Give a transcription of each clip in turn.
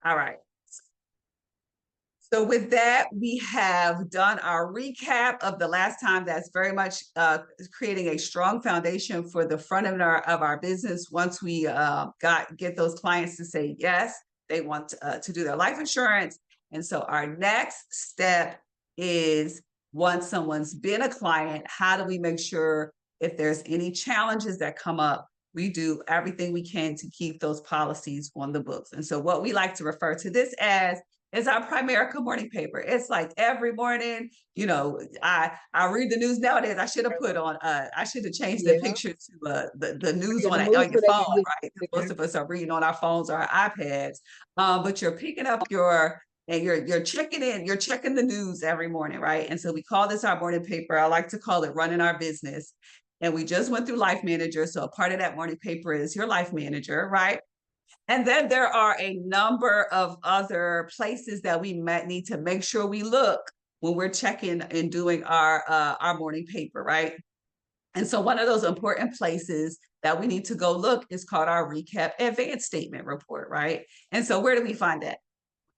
All right. So with that, we have done our recap of the last time. That's very much creating a strong foundation for the front of our business. Once we get those clients to say yes, they want to do their life insurance. And so our next step is, once someone's been a client, how do we make sure if there's any challenges that come up, we do everything we can to keep those policies on the books. And so what we like to refer to this as is our Primerica morning paper. It's like every morning, I read the news nowadays. I should have changed the Yeah. picture to the news Yeah, on the mood your so they phone, can get right? Because most bigger. of us are reading on our phones or our iPads. But you're picking up you're checking the news every morning, right? And so we call this our morning paper. I like to call it running our business. And we just went through Life Manager. So a part of that morning paper is your Life Manager, right? And then there are a number of other places that we might need to make sure we look when we're checking and doing our morning paper, right? And so one of those important places that we need to go look is called our recap advance statement report, right? And so where do we find that?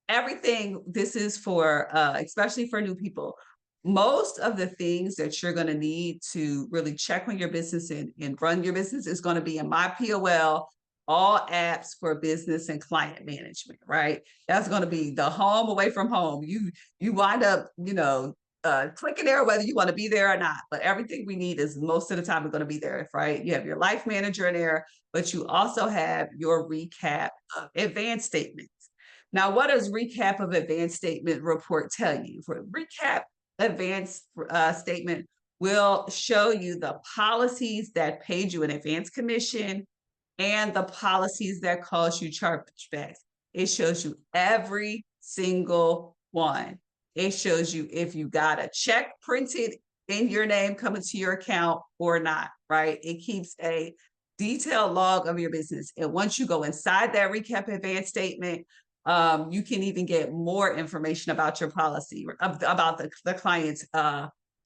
Everything, this is for especially for new people. Most of the things that you're going to need to really check on your business and run your business is going to be in my POL, all apps for business and client management, right? That's going to be the home away from home. You wind up, clicking there whether you want to be there or not. But everything we need is most of the time going to be there, right? You have your life manager in there, but you also have your recap advance statement. Now, what does recap of advanced statement report tell you? For recap advanced statement will show you the policies that paid you an advance commission and the policies that caused you chargebacks. It shows you every single one. It shows you if you got a check printed in your name coming to your account or not, right? It keeps a detailed log of your business. And once you go inside that recap advance statement, you can even get more information about your policy, about the client's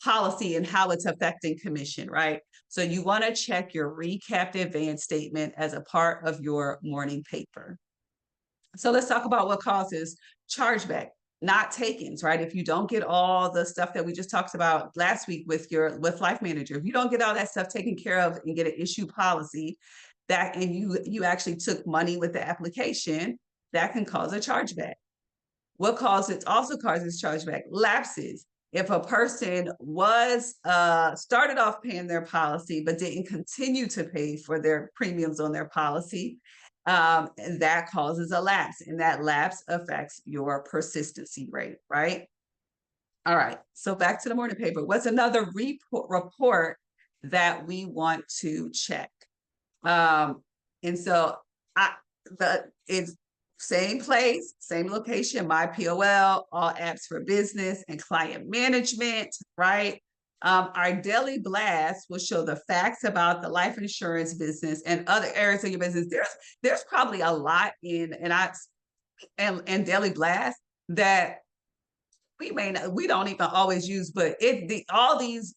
policy and how it's affecting commission, right? So you want to check your recapped advance statement as a part of your morning paper. So let's talk about what causes chargeback, not takings, right? If you don't get all the stuff that we just talked about last week with Life Manager, if you don't get all that stuff taken care of and get an issue policy and you actually took money with the application, that can cause a chargeback. What also causes chargeback? Lapses. If a person was started off paying their policy but didn't continue to pay for their premiums on their policy, and that causes a lapse, and that lapse affects your persistency rate, right? All right, so back to the morning paper. What's another report that we want to check? And so it's same place, same location, my POL, all apps for business and client management, right? Our daily blast will show the facts about the life insurance business and other areas of your business. There's probably a lot in and daily blast that we don't even always use, but all these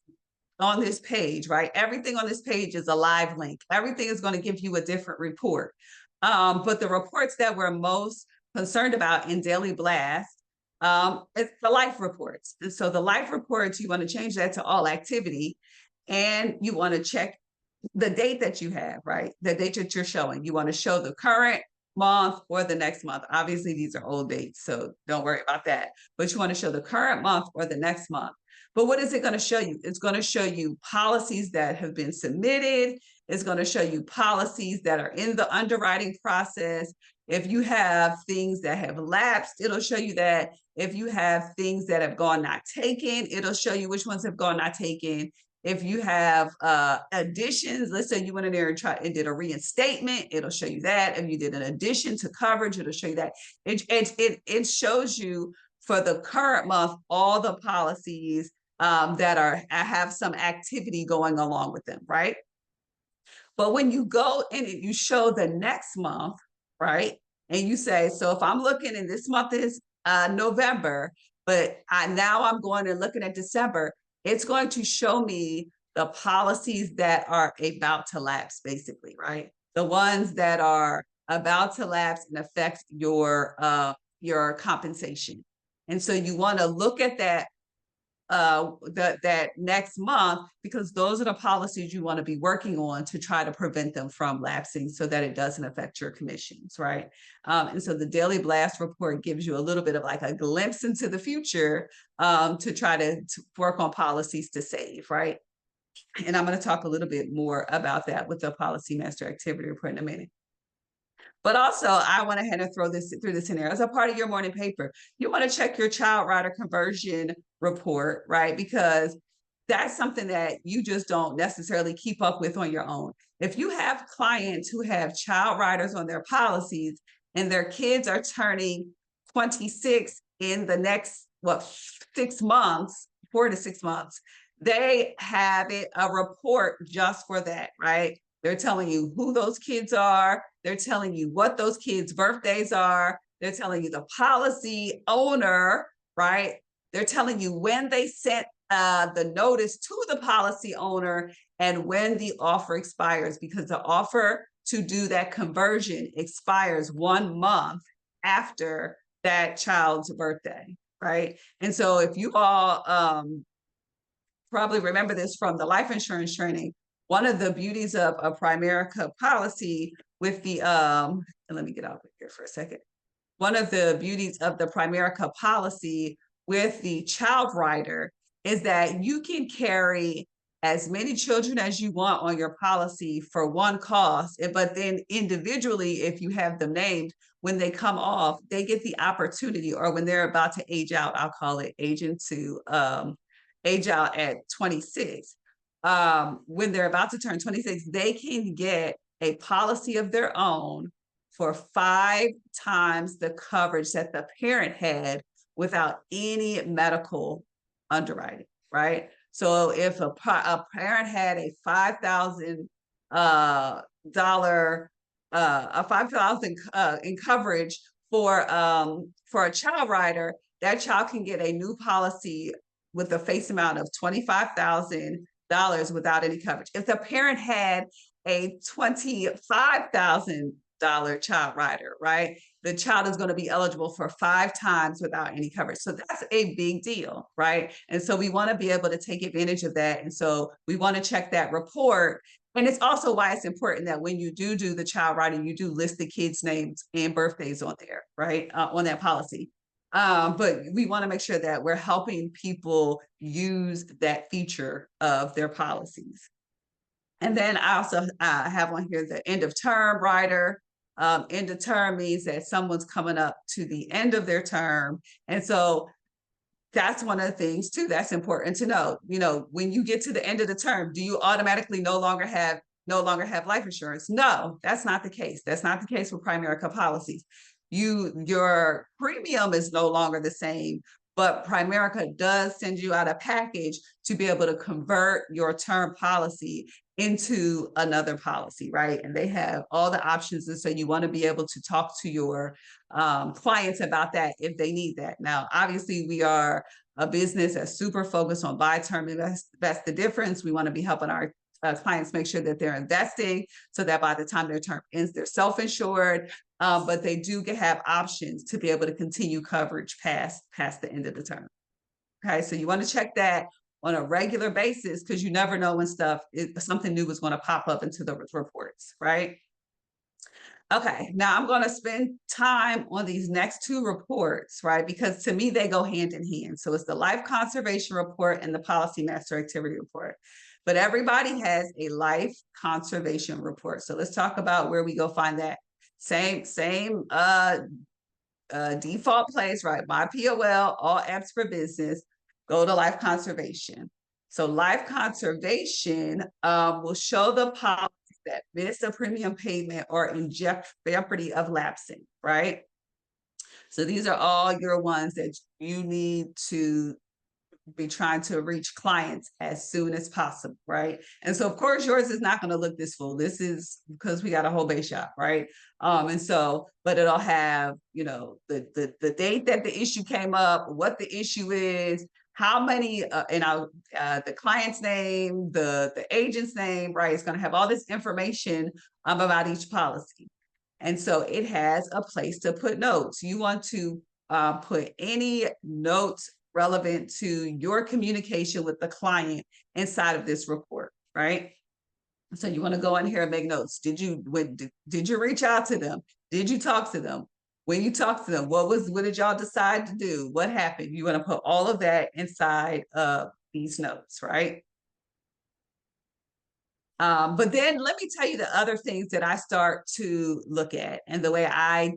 on this page, right? Everything on this page is a live link. Everything is going to give you a different report. But the reports that we're most concerned about in Daily Blast, it's the life reports. And so the life reports, you want to change that to all activity, and you want to check the date that you have, right? The date that you're showing. You want to show the current month or the next month. Obviously, these are old dates, so don't worry about that. But you want to show the current month or the next month. But what is it going to show you? It's going to show you policies that have been submitted. It's going to show you policies that are in the underwriting process. If you have things that have lapsed, it'll show you that. If you have things that have gone not taken, it'll show you which ones have gone not taken. If you have additions, let's say you went in there and did a reinstatement, it'll show you that. If you did an addition to coverage, it'll show you that. It shows you for the current month all the policies that have some activity going along with them, right? But when you go in and you show the next month, right? And you say, so if I'm looking and this month is November, but now I'm going and looking at December, it's going to show me the policies that are about to lapse, basically, right? The ones that are about to lapse and affect your compensation. And so you want to look at that that next month, because those are the policies you want to be working on to try to prevent them from lapsing so that it doesn't affect your commissions, right? And so the daily blast report gives you a little bit of like a glimpse into the future to try to work on policies to save, right? And I'm going to talk a little bit more about that with the policy master activity report in a minute. But also, I went ahead and throw this in there as a part of your morning paper. You want to check your child rider conversion report, right? Because that's something that you just don't necessarily keep up with on your own. If you have clients who have child riders on their policies and their kids are turning 26 in the next, 6 months, 4 to 6 months, they have a report just for that, right? They're telling you who those kids are. They're telling you what those kids' birthdays are. They're telling you the policy owner, right? They're telling you when they sent the notice to the policy owner and when the offer expires, because the offer to do that conversion expires 1 month after that child's birthday, right? And so if you all probably remember this from the life insurance training, one of the beauties of a Primerica policy with the, let me get out of here for a second. One of the beauties of the Primerica policy with the child rider is that you can carry as many children as you want on your policy for one cost, but then individually, if you have them named, when they come off, they get the opportunity, or when they're about to age out, I'll call it aging to age out at 26. When they're about to turn 26, they can get a policy of their own for 5 times the coverage that the parent had without any medical underwriting, right? So if a parent had a $5,000 a 5,000 in coverage for a child rider, that child can get a new policy with a face amount of $25,000 without any coverage. If the parent had a $25,000 child rider, right? The child is going to be eligible for 5 times without any coverage. So that's a big deal, right? And so we want to be able to take advantage of that. And so we want to check that report. And it's also why it's important that when you do the child rider, you do list the kids' names and birthdays on there, right? On that policy. But we want to make sure that we're helping people use that feature of their policies. And then I also have on here the end of term rider. End of term means that someone's coming up to the end of their term. And so that's one of the things too that's important to know. You know, when you get to the end of the term, do you automatically no longer have life insurance? No, that's not the case. That's not the case with Primerica policies. Your premium is no longer the same, but Primerica does send you out a package to be able to convert your term policy into another policy, right? And they have all the options. And so you want to be able to talk to your clients about that if they need that. Now, obviously, we are a business that's super focused on buy term invest. That's the difference. We want to be helping our clients make sure that they're investing so that by the time their term ends, they're self-insured. But they do have options to be able to continue coverage past the end of the term. Okay, so you want to check that on a regular basis because you never know when something new is going to pop up into the reports, right? Okay, now I'm going to spend time on these next 2 reports, right? Because to me, they go hand in hand. So it's the life conservation report and the policy master activity report. But everybody has a life conservation report. So let's talk about where we go find that. Same default place, right? My POL, all apps for business, go to life conservation. So life conservation will show the policies that miss a premium payment or in jeopardy of lapsing, right? So these are all your ones that you need to be trying to reach clients as soon as possible, right? And so of course yours is not going to look this full. This is because we got a whole base shop, right? And so, but it'll have, you know, the date that the issue came up, what the issue is, how many, the client's name, the agent's name, right? It's going to have all this information about each policy. And so it has a place to put notes. You want to put any notes relevant to your communication with the client inside of this report, right? So you want to go in here and make notes. Did you reach out to them? Did you talk to them? When you talk to them, what did y'all decide to do? What happened? You want to put all of that inside of these notes, right? But then let me tell you the other things that I start to look at and the way I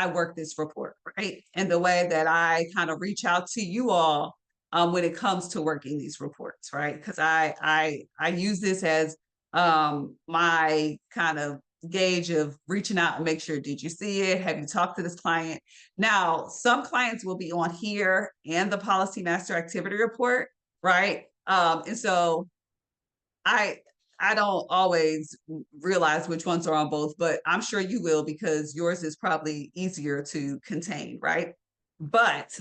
work this report, right? And the way that I kind of reach out to you all when it comes to working these reports, right? Because I use this as my kind of gauge of reaching out and make sure, did you see it? Have you talked to this client? Now, some clients will be on here and the policy master activity report, right? And so I I don't always realize which ones are on both, but I'm sure you will because yours is probably easier to contain, right? But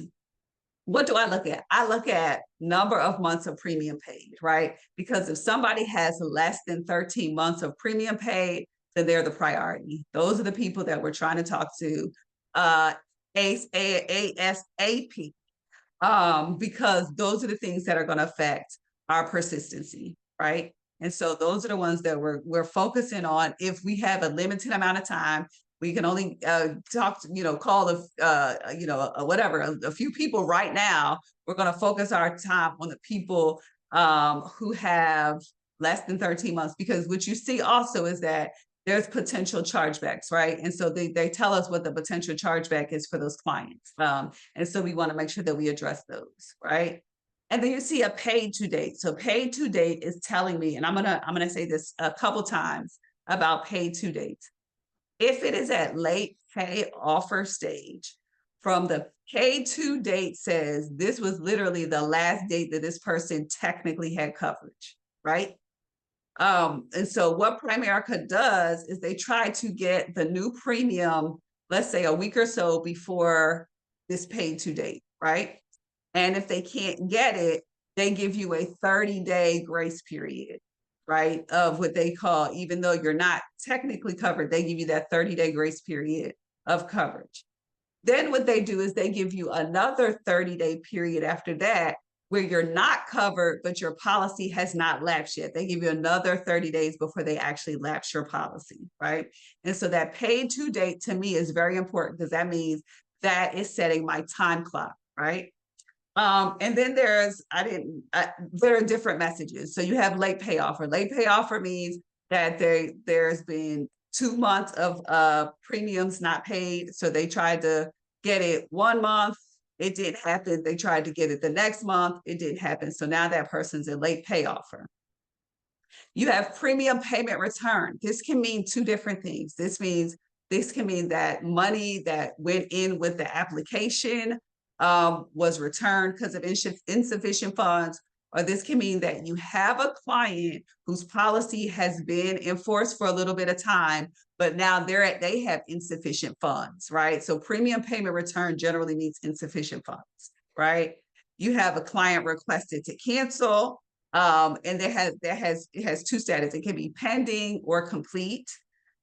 what do I look at? I look at number of months of premium paid, right? Because if somebody has less than 13 months of premium paid, then they're the priority. Those are the people that we're trying to talk to ASAP, because those are the things that are going to affect our persistency, right? And so those are the ones that we're focusing on. If we have a limited amount of time, we can only talk to, call whatever, a few people right now. We're going to focus our time on the people who have less than 13 months, because what you see also is that there's potential chargebacks, right? And so they tell us what the potential chargeback is for those clients. And so we want to make sure that we address those, right? And then you see a paid to date. So paid to date is telling me, and I'm gonna say this a couple times about paid to date. If it is at late pay offer stage, from the paid to date says this was literally the last date that this person technically had coverage, right? And so what Primerica does is they try to get the new premium, let's say a week or so before this paid to date, right? And if they can't get it, they give you a 30-day grace period, right? Of what they call, even though you're not technically covered, they give you that 30-day grace period of coverage. Then what they do is they give you another 30-day period after that where you're not covered, but your policy has not lapsed yet. They give you another 30 days before they actually lapse your policy, right? And so that paid to date to me is very important because that means that is setting my time clock, right? And then there are different messages. So you have late pay offer. Late pay offer means that there's been 2 months of premiums not paid. So they tried to get it 1 month. It didn't happen. They tried to get it the next month. It didn't happen. So now that person's in late pay offer. You have premium payment return. This can mean two different things. This can mean that money that went in with the application was returned because of insufficient funds, or this can mean that you have a client whose policy has been enforced for a little bit of time, but now they have insufficient funds, right? So premium payment return generally means insufficient funds, right? You have a client requested to cancel, and it has two status. It can be pending or complete.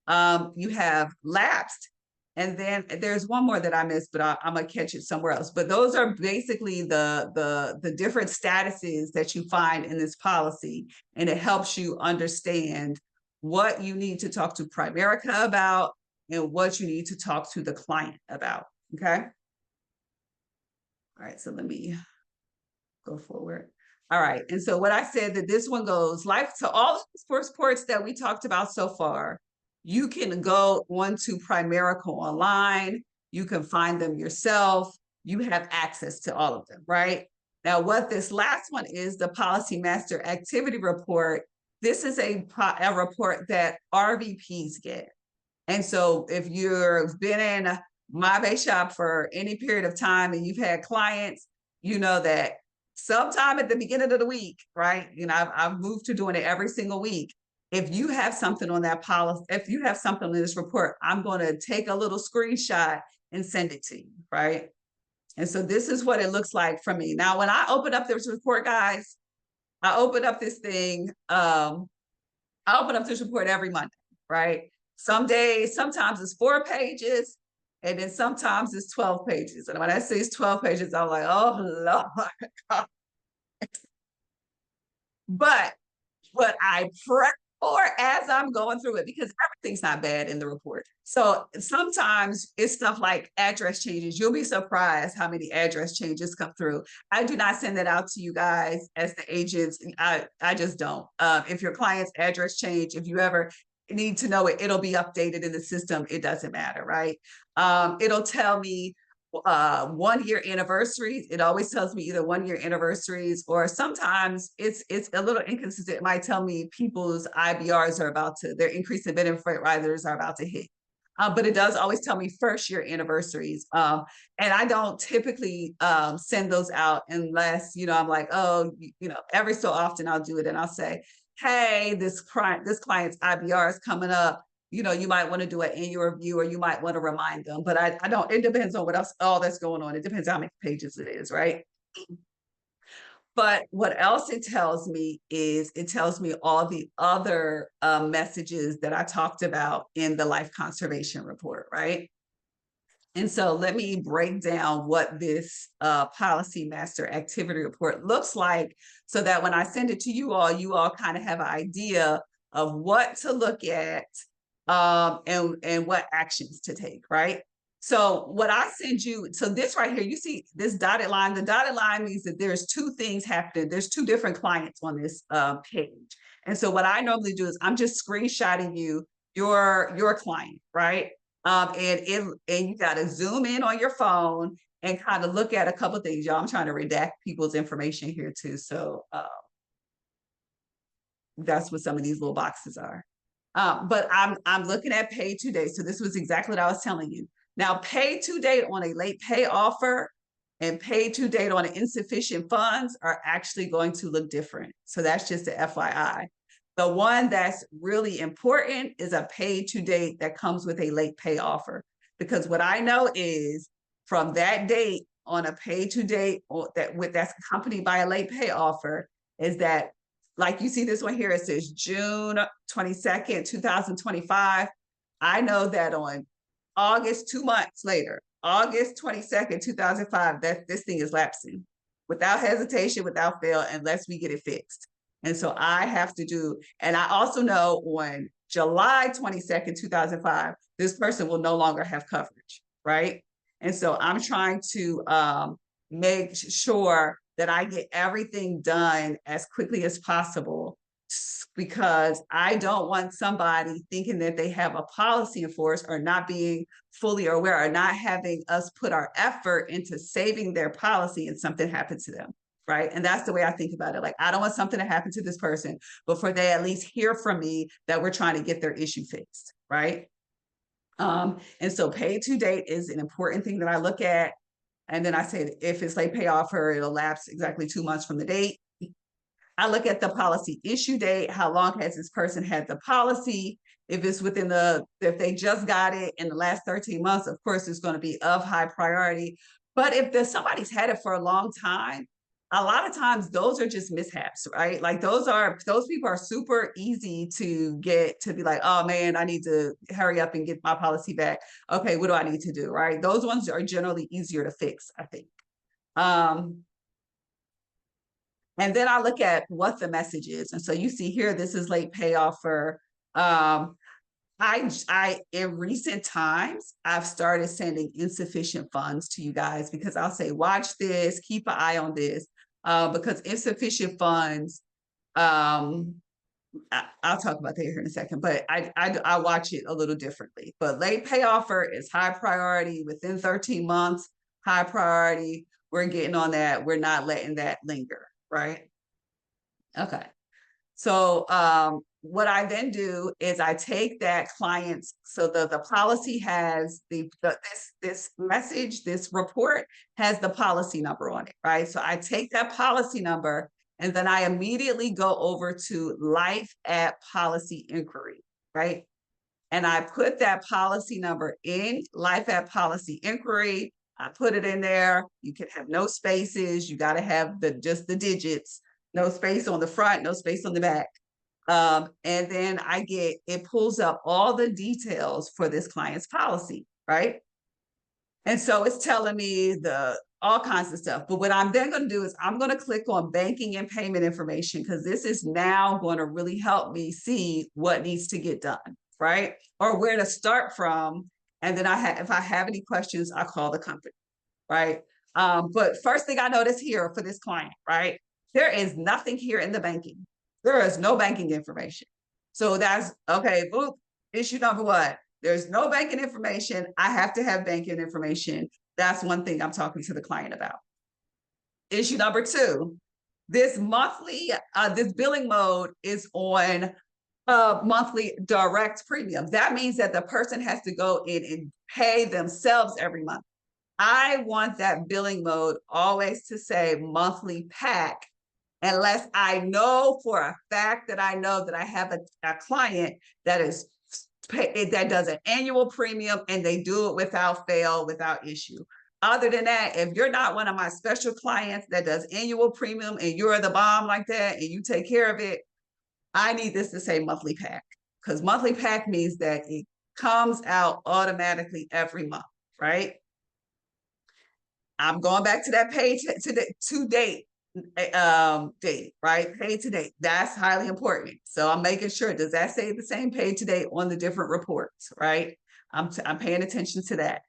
You have lapsed, and then there's one more that I missed, but I'm gonna catch it somewhere else. But those are basically the different statuses that you find in this policy, and it helps you understand what you need to talk to Primerica about and what you need to talk to the client about. Okay. All right. So let me go forward. All right. And so what I said that this one goes life to all the sports reports that we talked about so far. You can go onto Primerica online. You can find them yourself. You have access to all of them, right? Now, what this last one is, the Policy Master Activity Report. This is a report that RVPs get. And so if you've been in my base shop for any period of time and you've had clients, you know that sometime at the beginning of the week, right? I've moved to doing it every single week. If you have something on that policy, if you have something in this report, I'm going to take a little screenshot and send it to you, right? And so this is what it looks like for me. Now, when I open up this report, guys, I open up this thing, I open up this report every Monday, right? Some days, sometimes it's 4 pages, and then sometimes it's 12 pages. And when I say it's 12 pages, I'm like, oh Lord. But what I prep for as I'm going through it, because everything's not bad in the report. So sometimes it's stuff like address changes. You'll be surprised how many address changes come through. I do not send that out to you guys as the agents. I just don't. If your client's address change, if you ever need to know it, it'll be updated in the system. It doesn't matter, right? It'll tell me 1 year anniversaries. It always tells me either 1 year anniversaries, or sometimes it's a little inconsistent. It might tell me people's IBRs are about to, their increase in benefit riders are about to hit. But it does always tell me 1st year anniversaries. And I don't typically send those out unless, I'm like, oh, every so often I'll do it and I'll say, hey, this client's IBR is coming up. You might want to do an annual review, or you might want to remind them. But I don't, it depends on what else, all that's going on. It depends how many pages it is, right? But what else it tells me is it tells me all the other messages that I talked about in the life conservation report, right? And so let me break down what this policy master activity report looks like, so that when I send it to you all kind of have an idea of what to look at and what actions to take, right? So what I send you, so this right here, you see this dotted line. The dotted line means that there's 2 things happening. There's 2 different clients on this page. And so what I normally do is I'm just screenshotting you your client, right? And you got to zoom in on your phone and kind of look at a couple of things, y'all. I'm trying to redact people's information here too. So that's what some of these little boxes are. But I'm looking at pay to date. So this was exactly what I was telling you. Now, pay to date on a late pay offer and pay to date on insufficient funds are actually going to look different. So that's just a FYI. The one that's really important is a pay to date that comes with a late pay offer. Because what I know is from that date on a pay to date that's accompanied by a late pay offer, is that, like you see this one here, it says June 22nd, 2025. I know that on August, 2 months later, August 22nd, 2005, that this thing is lapsing without hesitation, without fail, unless we get it fixed. And so I have to do, and I also know on July 22nd, 2005, this person will no longer have coverage, right? And so I'm trying to make sure that I get everything done as quickly as possible, because I don't want somebody thinking that they have a policy in force or not being fully aware, or not having us put our effort into saving their policy and something happens to them. Right. And that's the way I think about it. Like, I don't want something to happen to this person before they at least hear from me that we're trying to get their issue fixed. Right. And so pay to date is an important thing that I look at. And then I say, if it's late pay offer, it'll lapse exactly 2 months from the date. I look at the policy issue date. How long has this person had the policy? If it's within if they just got it in the last 13 months, of course, it's going to be of high priority. But if somebody's had it for a long time, a lot of times those are just mishaps, right? Like those people are super easy to get to be like, oh man, I need to hurry up and get my policy back. Okay, what do I need to do, right? Those ones are generally easier to fix, I think. And then I look at what the message is. And so you see here, this is late pay offer. I in recent times, I've started sending insufficient funds to you guys, because I'll say, watch this, keep an eye on this, because insufficient funds, I'll talk about that here in a second, but I watch it a little differently. But late pay offer is high priority within 13 months, high priority. We're getting on that. We're not letting that linger, right? Okay. So what I then do is I take that client's, so the policy has this message, this report has the policy number on it, right? So I take that policy number and then I immediately go over to Life at Policy Inquiry, right? And I put that policy number in Life at Policy Inquiry. I put it in there. You can have no spaces. You got to have just the digits, no space on the front, no space on the back. And then it pulls up all the details for this client's policy, right? And so it's telling me all kinds of stuff. But what I'm then going to do is I'm going to click on banking and payment information, because this is now going to really help me see what needs to get done, right? Or where to start from. And then if I have any questions, I call the company, right? But first thing I notice here for this client, right? There is nothing here in the banking. There is no banking information. So that's okay. Boop. Issue number one. There's no banking information. I have to have banking information. That's one thing I'm talking to the client about. Issue number two. This billing mode is on monthly direct premium. That means that the person has to go in and pay themselves every month. I want that billing mode always to say monthly pack, unless I know for a fact that I know that I have a client that does an annual premium and they do it without fail, without issue. Other than that, if you're not one of my special clients that does annual premium and you're the bomb like that and you take care of it, I need this to say monthly pack, because monthly pack means that it comes out automatically every month, right? I'm going back to that pay to date date, right? Pay to date. That's highly important. So I'm making sure, does that say the same pay to date on the different reports, right? I'm paying attention to that.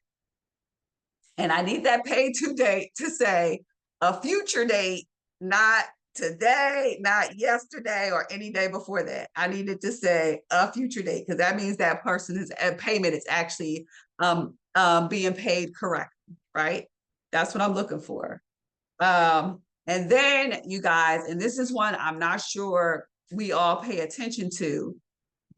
And I need that pay to date to say a future date, not today, not yesterday, or any day before that. I need it to say a future date, because that means that person's payment is actually being paid correctly, right? That's what I'm looking for. And then you guys, and this is one I'm not sure we all pay attention to,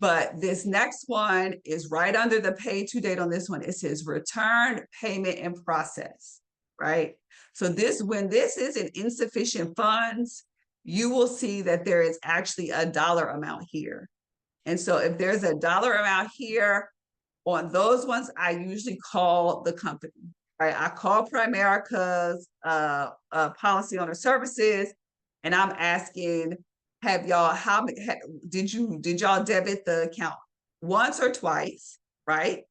but this next one is right under the pay to date on this one. It says return payment and process, right? So when this is in insufficient funds, you will see that there is actually a dollar amount here. And so if there's a dollar amount here, on those ones, I usually call the company. Right, I call Primerica's policy owner services, and I'm asking, did y'all debit the account once or twice, right?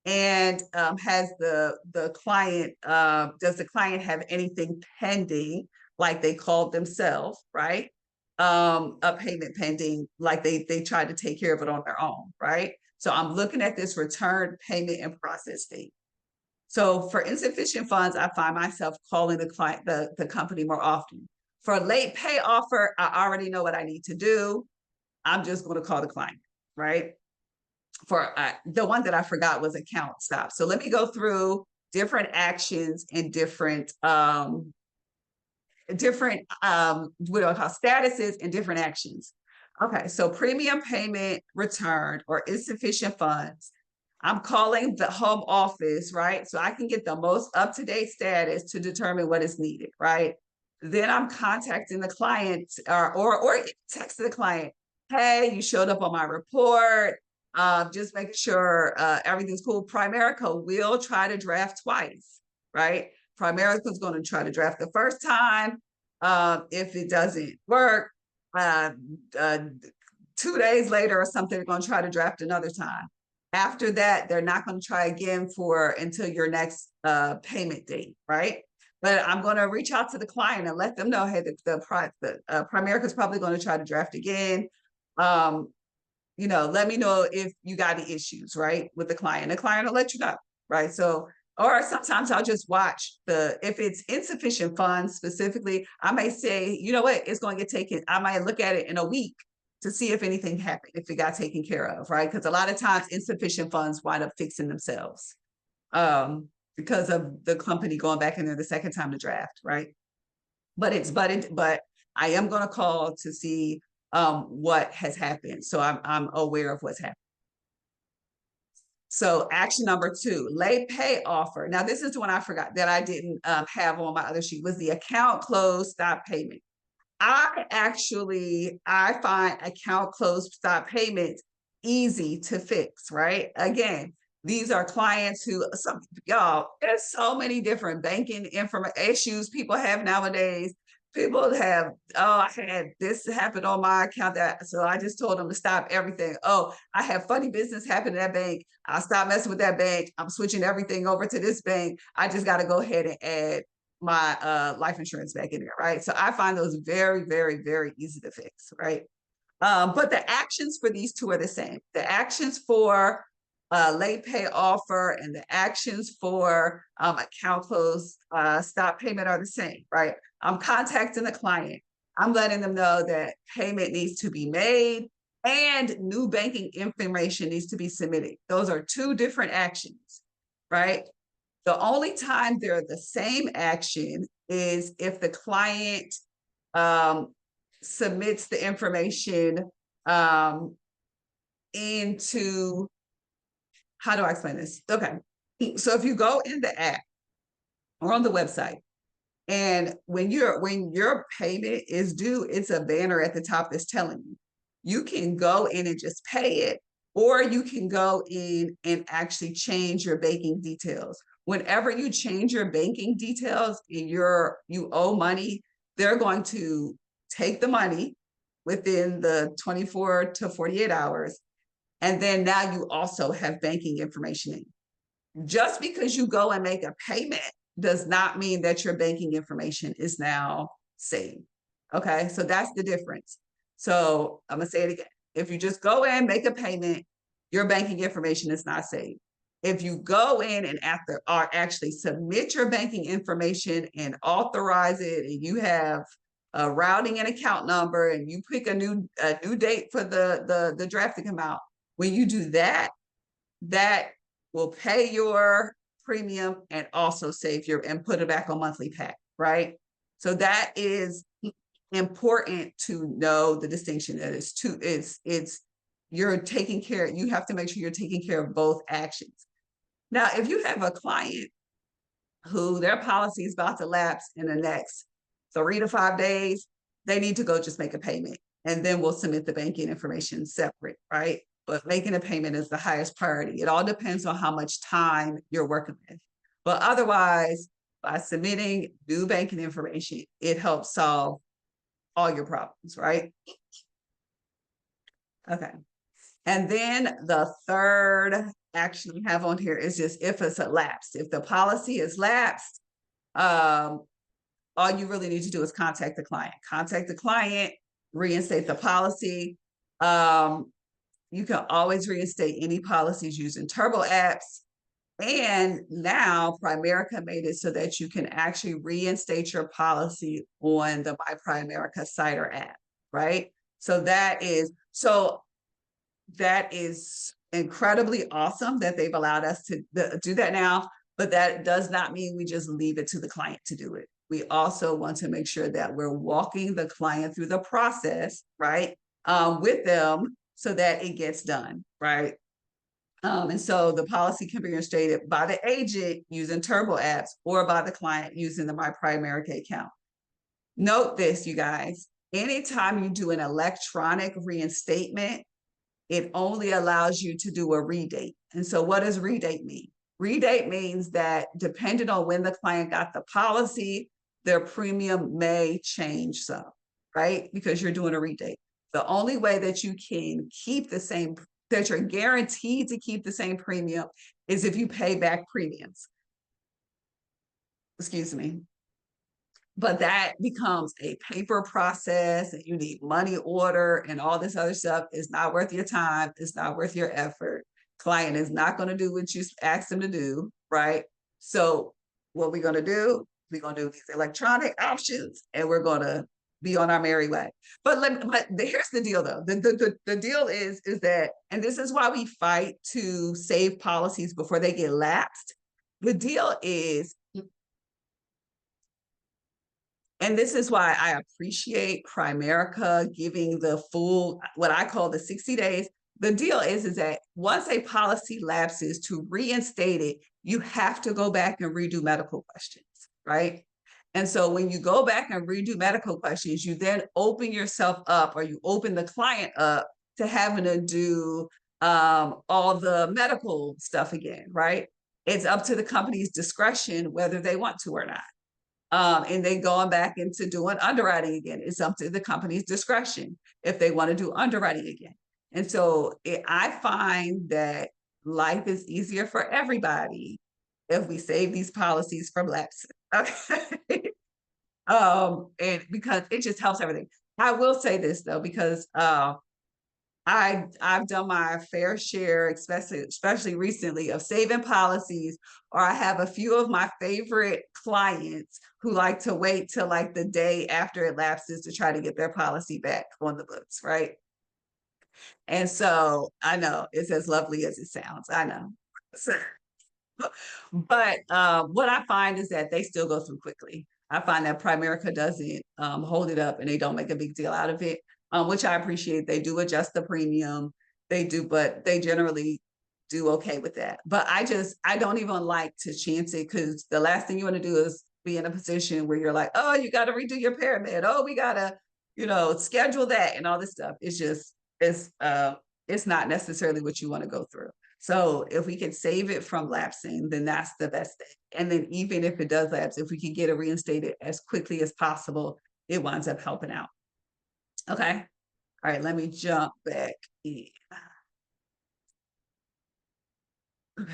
And has the client does the client have anything pending, like they called themselves, right? A payment pending, like they tried to take care of it on their own, right? So I'm looking at this return payment and process date. So for insufficient funds, I find myself calling the company more often. For a late pay offer, I already know what I need to do. I'm just going to call the client, right? For the one that I forgot was account stop. So let me go through different actions and different what do I call statuses and different actions. Okay, so premium payment returned or insufficient funds. I'm calling the home office, right? So I can get the most up-to-date status to determine what is needed, right? Then I'm contacting the client or texting the client, hey, you showed up on my report. Just make sure everything's cool. Primerica will try to draft twice, right? Primerica is going to try to draft the first time. If it doesn't work, 2 days later or something, they're going to try to draft another time. After that, they're not going to try again until your next payment date, right? But I'm going to reach out to the client and let them know, hey, Primerica is probably going to try to draft again. Let me know if you got any issues, right, with the client. The client will let you know, right? So, or sometimes I'll just watch if it's insufficient funds specifically, I may say, you know what, it's going to get taken. I might look at it in a week to see if anything happened, if it got taken care of, right? Because a lot of times insufficient funds wind up fixing themselves because of the company going back in there the second time to draft, right? But I am going to call to see what has happened, so I'm aware of what's happening. So action number 2, late pay offer. Now this is the one I forgot that I didn't have on my other sheet, was the account close stop payment. I find account close stop payments easy to fix, right? Again, these are clients who, y'all, there's so many different banking issues people have nowadays. People have, oh, I had this happen on my account that, so I just told them to stop everything. Oh, I have funny business happen in that bank. I'll stop messing with that bank. I'm switching everything over to this bank. I just got to go ahead and add my life insurance back in there, right? So I find those very, very, very easy to fix, right? But the actions for these two are the same. The actions for late pay offer and the actions for account close stop payment are the same, right? I'm contacting the client. I'm letting them know that payment needs to be made and new banking information needs to be submitted. Those are two different actions, right? The only time they're the same action is if the client um, submits the information into, how do I explain this? Okay. So if you go in the app or on the website, and when your payment is due, it's a banner at the top that's telling you. You can go in and just pay it, or you can go in and actually change your banking details. Whenever you change your banking details and you owe money, they're going to take the money within the 24 to 48 hours. And then now you also have banking information in. Just because you go and make a payment does not mean that your banking information is now saved. Okay, so that's the difference. So I'm gonna say it again. If you just go in, make a payment, your banking information is not saved. If you go in and after or actually submit your banking information and authorize it, and you have a routing and account number, and you pick a new date for the drafting amount, when you do that, that will pay your premium and also save your and put it back on monthly pay, right? So that is important to know the distinction that is two, it's you're taking care, you have to make sure you're taking care of both actions. Now, if you have a client who their policy is about to lapse in the next 3 to 5 days, they need to go just make a payment, and then we'll submit the banking information separate, right? But making a payment is the highest priority. It all depends on how much time you're working with. But otherwise, by submitting new banking information, it helps solve all your problems, right? Okay. And then the third action we have on here is just if it's a lapsed. If the policy is lapsed, all you really need to do is contact the client. Contact the client, reinstate the policy. You can always reinstate any policies using Turbo apps. And now Primerica made it so that you can actually reinstate your policy on the My Primerica site or app, right? So that is incredibly awesome that they've allowed us to do that now, but that does not mean we just leave it to the client to do it. We also want to make sure that we're walking the client through the process, right, with them so that it gets done, right? And so the policy can be reinstated by the agent using Turbo apps or by the client using the My Primerica account. Note this, you guys, anytime you do an electronic reinstatement, it only allows you to do a redate. And so what does redate mean? Redate means that depending on when the client got the policy, their premium may change some, right? Because you're doing a redate. The only way that you can keep the same, that you're guaranteed to keep the same premium is if you pay back premiums. Excuse me. But that becomes a paper process, and you need money order and all this other stuff. It's not worth your time. It's not worth your effort. Client is not going to do what you asked them to do, right? So what we're going to do, we're going to do these electronic options, and we're going to be on our merry way. But here's the deal, though. The deal is that, and this is why we fight to save policies before they get lapsed. The deal is, and this is why I appreciate Primerica giving the full, what I call the 60 days. The deal is that once a policy lapses, to reinstate it, you have to go back and redo medical questions, right? And so when you go back and redo medical questions, you then open yourself up, or you open the client up to having to do all the medical stuff again, right? It's up to the company's discretion whether they want to or not. And then going back into doing underwriting again is up to the company's discretion if they want to do underwriting again. And so I find that life is easier for everybody if we save these policies from lapses. Okay. And because it just helps everything. I will say this though, because I've done my fair share, especially recently, of saving policies, or I have a few of my favorite clients who like to wait till like the day after it lapses to try to get their policy back on the books, right? And so I know it's as lovely as it sounds. I know. So, but what I find is that they still go through quickly. I find that Primerica doesn't hold it up and they don't make a big deal out of it, which I appreciate. They do adjust the premium, they do, but they generally do okay with that. But I don't even like to chance it because the last thing you want to do is be in a position where you're like, oh, you got to redo your pyramid. Oh, we got to, schedule that and all this stuff. It's not necessarily what you want to go through. So if we can save it from lapsing, then that's the best thing. And then even if it does lapse, if we can get it reinstated as quickly as possible, it winds up helping out. Okay. All right, let me jump back in. Okay.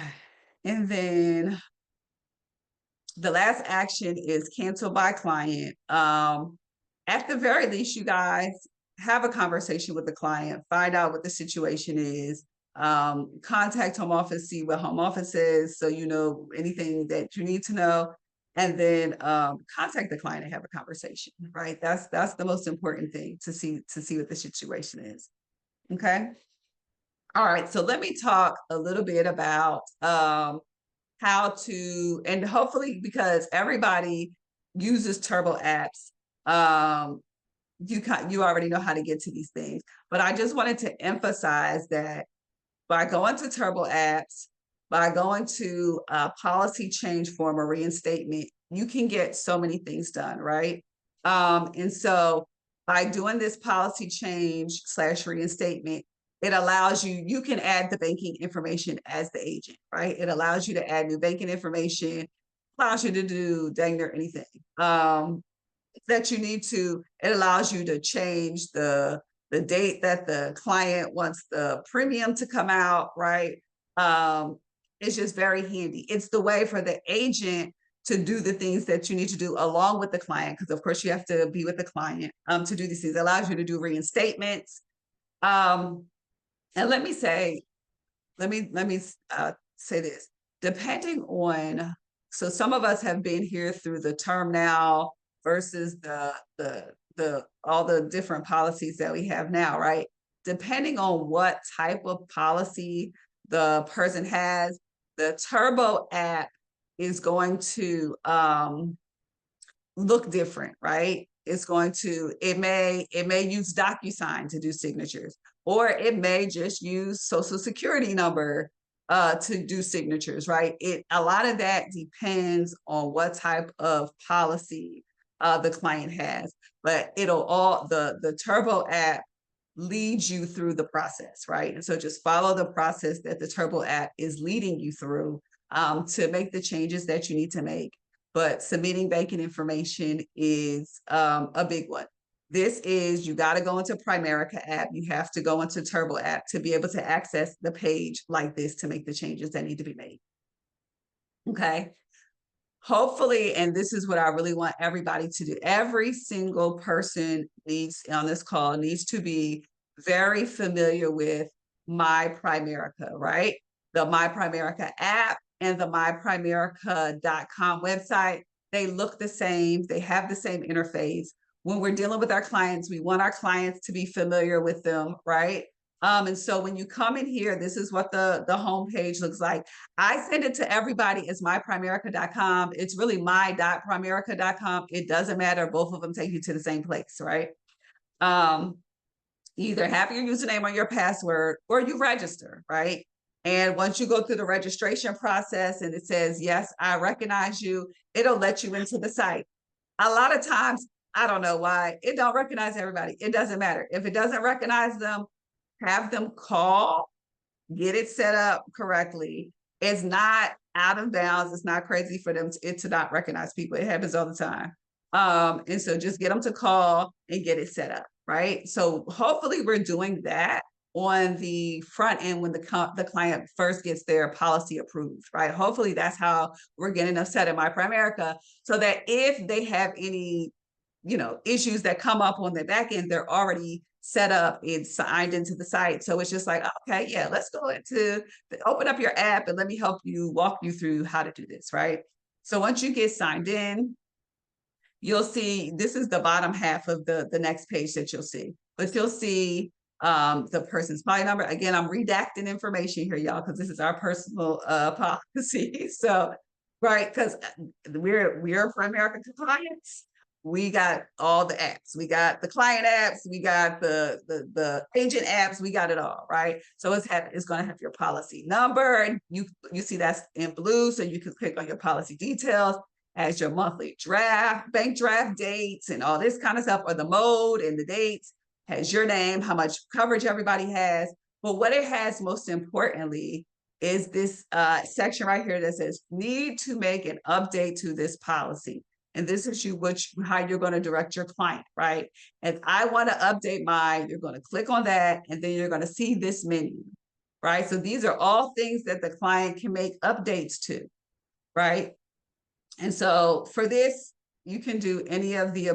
And then the last action is cancel by client. At the very least, you guys have a conversation with the client, find out what the situation is, contact home office, see what home office is, so you know anything that you need to know, and then contact the client and have a conversation. Right, that's the most important thing to see what the situation is. Okay. All right. So let me talk a little bit about how to, and hopefully because everybody uses Turbo apps, you already know how to get to these things. But I just wanted to emphasize that by going to Turbo apps, by going to a policy change form or reinstatement, you can get so many things done, right? And so by doing this policy change / reinstatement, it allows you can add the banking information as the agent, right? It allows you to add new banking information, allows you to do dang near anything that you need to. It allows you to change the date that the client wants the premium to come out, right? It's just very handy. It's the way for the agent to do the things that you need to do along with the client, because of course you have to be with the client to do these things. It allows you to do reinstatements. And let me say this, depending on, so some of us have been here through the term now versus the all the different policies that we have now, right? Depending on what type of policy the person has, the Turbo app is going to look different, right? It may use DocuSign to do signatures, or it may just use social security number to do signatures, right? A lot of that depends on what type of policy the client has, but the Turbo app leads you through the process, right? And so just follow the process that the Turbo app is leading you through to make the changes that you need to make. But submitting banking information is a big one. You got to go into Primerica app. You have to go into Turbo app to be able to access the page like this to make the changes that need to be made. Okay. Hopefully, and this is what I really want everybody to do. Every single person on this call needs to be very familiar with My Primerica, right? The My Primerica app and the myprimerica.com website. They look the same. They have the same interface. When we're dealing with our clients, we want our clients to be familiar with them, right? And so when you come in here, this is what the homepage looks like. I send it to everybody as myprimerica.com. It's really my.primerica.com. It doesn't matter. Both of them take you to the same place, right? You either have your username or your password, or you register, right? And once you go through the registration process and it says, yes, I recognize you, it'll let you into the site. A lot of times, I don't know why, it don't recognize everybody. It doesn't matter. If it doesn't recognize them, have them call, get it set up correctly, It's not out of bounds. It's not crazy for them to not recognize people. It happens all the time. And so just get them to call and get it set up, right? So hopefully we're doing that on the front end when the client first gets their policy approved, right? Hopefully that's how we're getting them set in My Primerica, so that if they have any, issues that come up on the back end, they're already set up and signed into the site. So it's just like, okay, yeah, let's go open up your app and let me walk you through how to do this, right? So once you get signed in, you'll see, this is the bottom half of the next page that you'll see, but you'll see the person's policy number. Again, I'm redacting information here, y'all, because this is our personal policy. So, right, because we're Primerica compliance. We got all the apps. We got the client apps. We got the agent apps. We got it all, right? So it's going to have your policy number, and you see that's in blue, so you can click on your policy details, as your monthly bank draft dates and all this kind of stuff, or the mode and the dates, has your name, how much coverage everybody has. But what it has most importantly is this section right here that says need to make an update to this policy. And this is how you're going to direct your client, right? If I want to update mine, you're going to click on that, and then you're going to see this menu, right? So these are all things that the client can make updates to, right? And so for this, you can do any of these.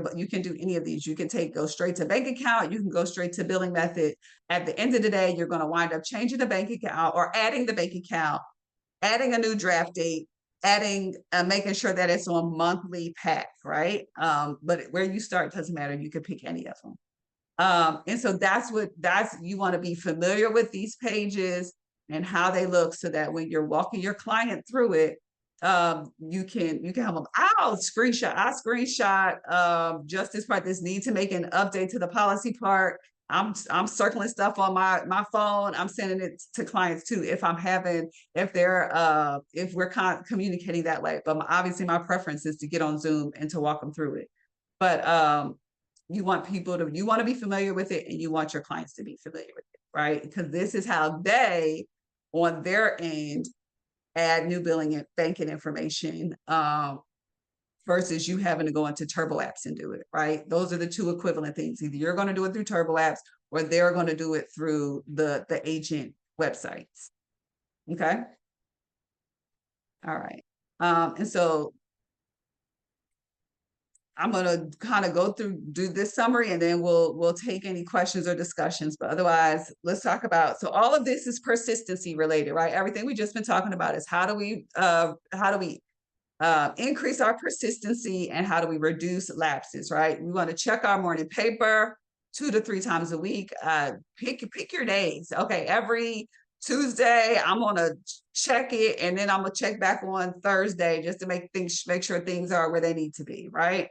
You can go straight to bank account. You can go straight to billing method. At the end of the day, you're going to wind up changing the bank account or adding the bank account, adding a new draft date, making sure that it's on monthly pack, right? But where you start doesn't matter. You can pick any of them. And so you want to be familiar with these pages and how they look, so that when you're walking your client through it, you can have them. I screenshot just this part, this need to make an update to the policy part. I'm circling stuff on my phone. I'm sending it to clients too if we're communicating that way. But obviously my preference is to get on Zoom and to walk them through it. But you want to be familiar with it, and you want your clients to be familiar with it, right? Because this is how they, on their end, add new billing and banking information versus you having to go into Turbo Apps and do it, right? Those are the two equivalent things. Either you're going to do it through Turbo Apps, or they're going to do it through the agent websites. Okay. All right. And so I'm going to kind of do this summary, and then we'll take any questions or discussions. But otherwise, let's talk about, so all of this is persistency related, right? Everything we just been talking about is how do we increase our persistency, and how do we reduce lapses, right? We want to check our morning paper 2 to 3 times a week. Pick your days. Okay, every Tuesday I'm gonna check it, and then I'm gonna check back on Thursday just to make sure things are where they need to be, right?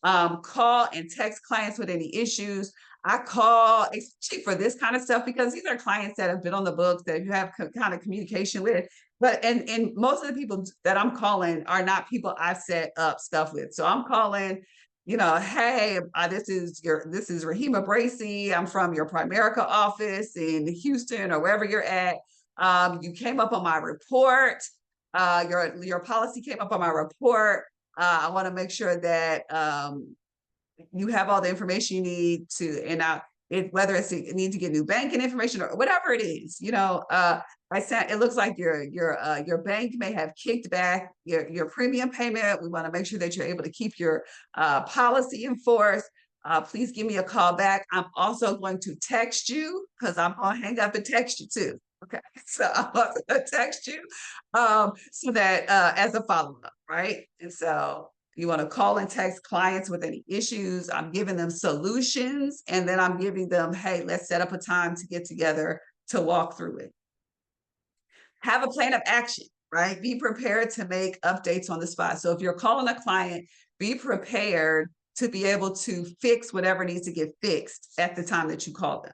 Call and text clients with any issues. I call especially for this kind of stuff, because these are clients that have been on the books that you have kind of communication with. But and most of the people that I'm calling are not people I've set up stuff with. So I'm calling, hey, this is Rahima Bracy. I'm from your Primerica office in Houston or wherever you're at. You came up on my report. Your policy came up on my report. I want to make sure that you have all the information you need whether it needs to get new banking information or whatever it is, it looks like your bank may have kicked back your premium payment. We want to make sure that you're able to keep your policy in force. Please give me a call back. I'm also going to text you, because I'm going to hang up and text you too. Okay, so I'm going to text you so that as a follow-up, right? And so you want to call and text clients with any issues. I'm giving them solutions, and then I'm giving them, hey, let's set up a time to get together to walk through it. Have a plan of action, right? Be prepared to make updates on the spot. So if you're calling a client, be prepared to be able to fix whatever needs to get fixed at the time that you call them,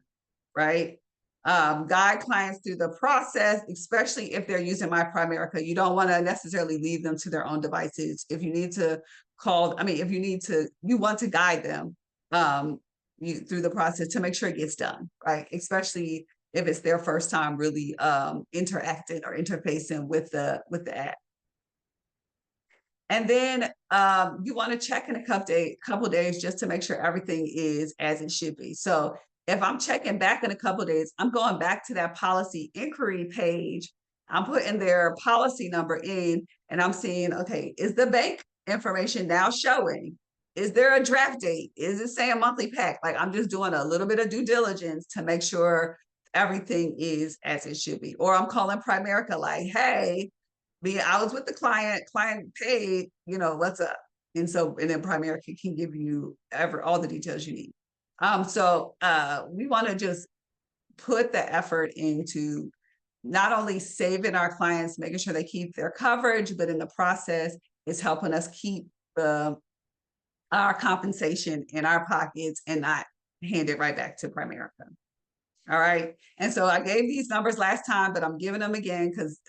right? Guide clients through the process, especially if they're using My Primerica. You don't want to necessarily leave them to their own devices. If you need to you want to guide them through the process to make sure it gets done, right? Especially if it's their first time really interacting or interfacing with the app. And then you want to check in a couple days just to make sure everything is as it should be. So if I'm checking back in a couple days, I'm going back to that policy inquiry page. I'm putting their policy number in and I'm seeing, okay, is the bank information now showing? Is there a draft date? Is it saying monthly pack? Like I'm just doing a little bit of due diligence to make sure everything is as it should be. Or I'm calling Primerica like, hey, I was with the client paid, what's up? And then Primerica can give you all the details you need. We want to just put the effort into not only saving our clients, making sure they keep their coverage, but in the process, it's helping us keep our compensation in our pockets and not hand it right back to Primerica. All right. And so I gave these numbers last time, but I'm giving them again because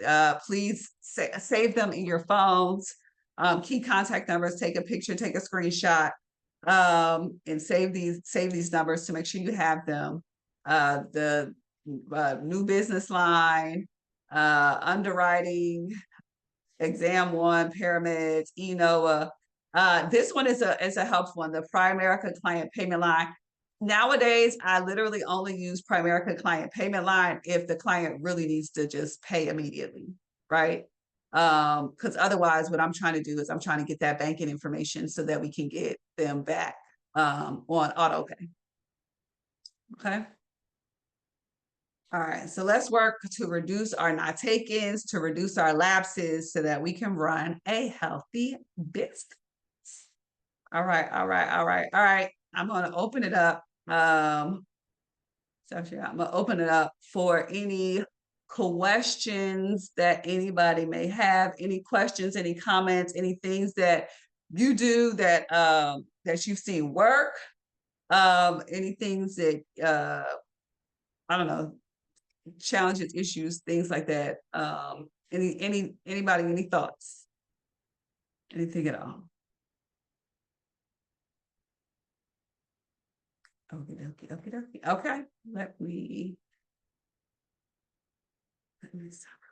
please save them in your phones. Key contact numbers, take a picture, take a screenshot, and save these numbers to make sure you have them. The new business line, underwriting, exam one, paramedics, ENOA. This one is a helpful one, the Primerica client payment line. Nowadays, I literally only use Primerica client payment line if the client really needs to just pay immediately, right? Because otherwise, what I'm trying to do is I'm trying to get that banking information so that we can get them back on auto pay. Okay. All right, so let's work to reduce our not takens, to reduce our lapses so that we can run a healthy business. All right, all right, all right, all right. I'm going to open it up. I'm going to open it up for any questions that anybody may have, any questions, any comments, any things that you do that that you've seen work, any things that I don't know, challenges, issues, things like that. Anybody, any thoughts? Anything at all? Okay. Let me stop.